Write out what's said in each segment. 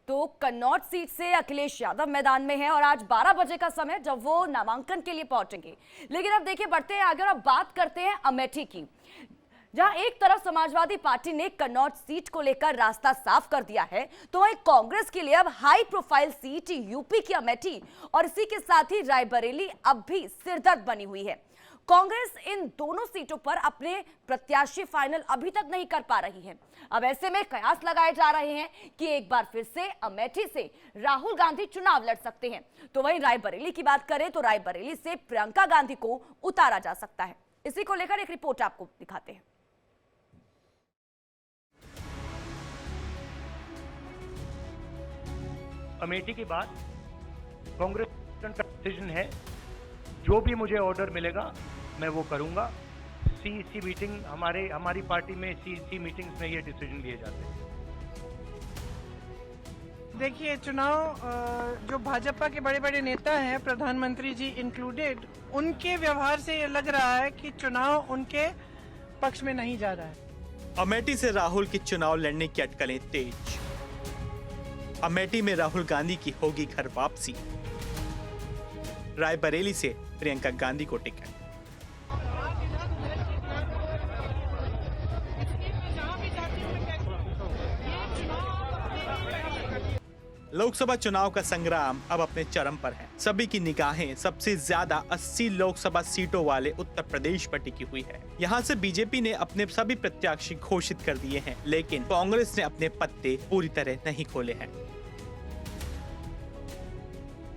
तो कन्नौज सीट से अखिलेश यादव मैदान में है और आज 12 बजे का समय जब वो नामांकन के लिए पहुंचेंगे। लेकिन अब देखिए बढ़ते हैं आगे और अब बात करते हैं अमेठी की, जहां एक तरफ समाजवादी पार्टी ने कन्नौज सीट को लेकर रास्ता साफ कर दिया है, तो वहीं कांग्रेस के लिए अब हाई प्रोफाइल सीट यूपी की अमेठी और इसी के साथ ही रायबरेली अब भी सिरदर्द बनी हुई है। कांग्रेस इन दोनों सीटों पर अपने प्रत्याशी फाइनल अभी तक नहीं कर पा रही है। अब ऐसे में कयास लगाए जा रहे हैं कि एक बार फिर से अमेठी से राहुल गांधी चुनाव लड़ सकते हैं। तो वहीं रायबरेली की बात करें तो रायबरेली से प्रियंका गांधी को उतारा जा सकता है। इसी को लेकर एक रिपोर्ट आपको दिखाते हैं। अमेठी के बाद कांग्रेस का डिसीजन है, जो भी मुझे ऑर्डर मिलेगा मैं वो करूंगा। सीईसी मीटिंग हमारी पार्टी में सीईसी मीटिंग्स में ये डिसीजन लिए जाते हैं। देखिए, चुनाव जो भाजपा के बड़े बड़े नेता हैं, प्रधानमंत्री जी इंक्लूडेड, उनके व्यवहार से ये लग रहा है कि चुनाव उनके पक्ष में नहीं जा रहा है। अमेठी से राहुल की चुनाव लड़ने की अटकलें तेज। अमेठी में राहुल गांधी की होगी घर वापसी। रायबरेली से प्रियंका गांधी को टिकट। लोकसभा चुनाव का संग्राम अब अपने चरम पर है। सभी की निगाहें सबसे ज्यादा 80 लोकसभा सीटों वाले उत्तर प्रदेश पर टिकी हुई है। यहां से बीजेपी ने अपने सभी प्रत्याशी घोषित कर दिए हैं, लेकिन कांग्रेस ने अपने पत्ते पूरी तरह नहीं खोले हैं।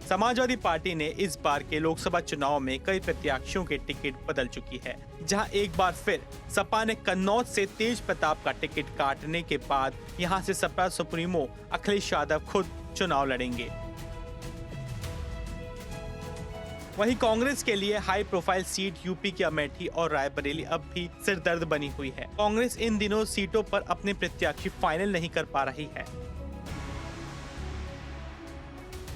समाजवादी पार्टी ने इस बार के लोकसभा चुनाव में कई प्रत्याशियों के टिकट बदल चुकी है, जहां एक बार फिर सपा ने कन्नौज से तेज प्रताप का टिकट काटने के बाद यहां से सपा सुप्रीमो अखिलेश यादव खुद चुनाव लड़ेंगे। वहीं कांग्रेस के लिए हाई प्रोफाइल सीट यूपी की अमेठी और रायबरेली अब भी सिरदर्द बनी हुई है। कांग्रेस इन दिनों सीटों पर अपने प्रत्याशी फाइनल नहीं कर पा रही है।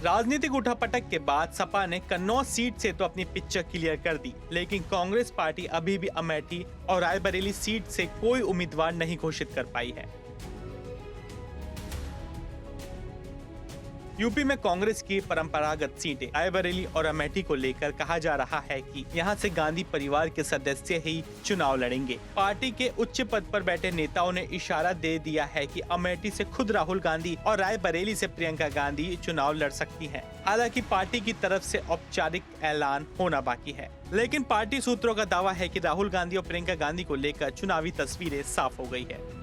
राजनीतिक उठापटक के बाद सपा ने कन्नौज सीट से तो अपनी पिक्चर क्लियर कर दी, लेकिन कांग्रेस पार्टी अभी भी अमेठी और रायबरेली सीट से कोई उम्मीदवार नहीं घोषित कर पाई है। यूपी में कांग्रेस की परंपरागत सीटें रायबरेली और अमेठी को लेकर कहा जा रहा है कि यहां से गांधी परिवार के सदस्य ही चुनाव लड़ेंगे। पार्टी के उच्च पद पर बैठे नेताओं ने इशारा दे दिया है कि अमेठी से खुद राहुल गांधी और रायबरेली से प्रियंका गांधी चुनाव लड़ सकती हैं। हालांकि पार्टी की तरफ से औपचारिक ऐलान होना बाकी है, लेकिन पार्टी सूत्रों का दावा है कि राहुल गांधी और प्रियंका गांधी को लेकर चुनावी तस्वीरें साफ हो गई है।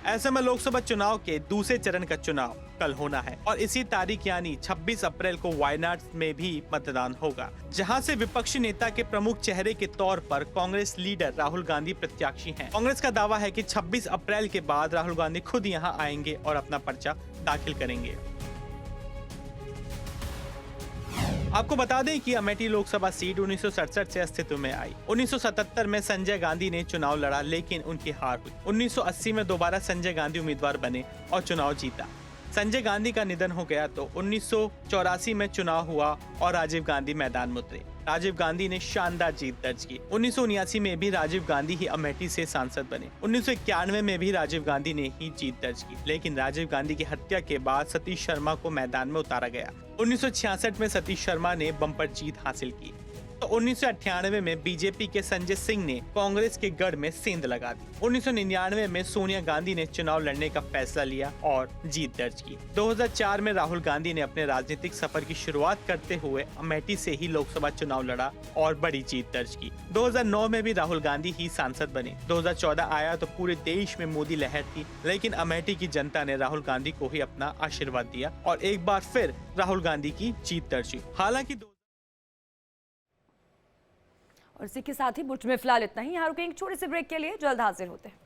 ऐसे में लोकसभा चुनाव के दूसरे चरण का चुनाव कल होना है और इसी तारीख यानी 26 अप्रैल को वायनाड में भी मतदान होगा, जहां से विपक्षी नेता के प्रमुख चेहरे के तौर पर कांग्रेस लीडर राहुल गांधी प्रत्याशी हैं। कांग्रेस का दावा है कि 26 अप्रैल के बाद राहुल गांधी खुद यहां आएंगे और अपना पर्चा दाखिल करेंगे। आपको बता दें कि अमेठी लोकसभा सीट 1967 से अस्तित्व में आई। 1977 में संजय गांधी ने चुनाव लड़ा, लेकिन उनकी हार हुई। 1980 में दोबारा संजय गांधी उम्मीदवार बने और चुनाव जीता। संजय गांधी का निधन हो गया तो 1984 में चुनाव हुआ और राजीव गांधी मैदान में उतरे। राजीव गांधी ने शानदार जीत दर्ज की। 1979 में भी राजीव गांधी ही अमेठी से सांसद बने। 1991 में भी राजीव गांधी ने ही जीत दर्ज की, लेकिन राजीव गांधी की हत्या के बाद सतीश शर्मा को मैदान में उतारा गया। 1966 में सतीश शर्मा ने बम्पर जीत हासिल की तो 1998 में बीजेपी के संजय सिंह ने कांग्रेस के गढ़ में सेंध लगा दी। 1999 में सोनिया गांधी ने चुनाव लड़ने का फैसला लिया और जीत दर्ज की। 2004 में राहुल गांधी ने अपने राजनीतिक सफर की शुरुआत करते हुए अमेठी से ही लोकसभा चुनाव लड़ा और बड़ी जीत दर्ज की। 2009 में भी राहुल गांधी ही सांसद बने। 2014 आया तो पूरे देश में मोदी लहर थी, लेकिन अमेठी की जनता ने राहुल गांधी को ही अपना आशीर्वाद दिया और एक बार फिर राहुल गांधी की जीत दर्ज हुई। हालांकि और इसी के साथ ही बुलेटिन में फिलहाल इतना ही। यहाँ रुकेंगे एक छोटे से ब्रेक के लिए, जल्द हाजिर होते हैं।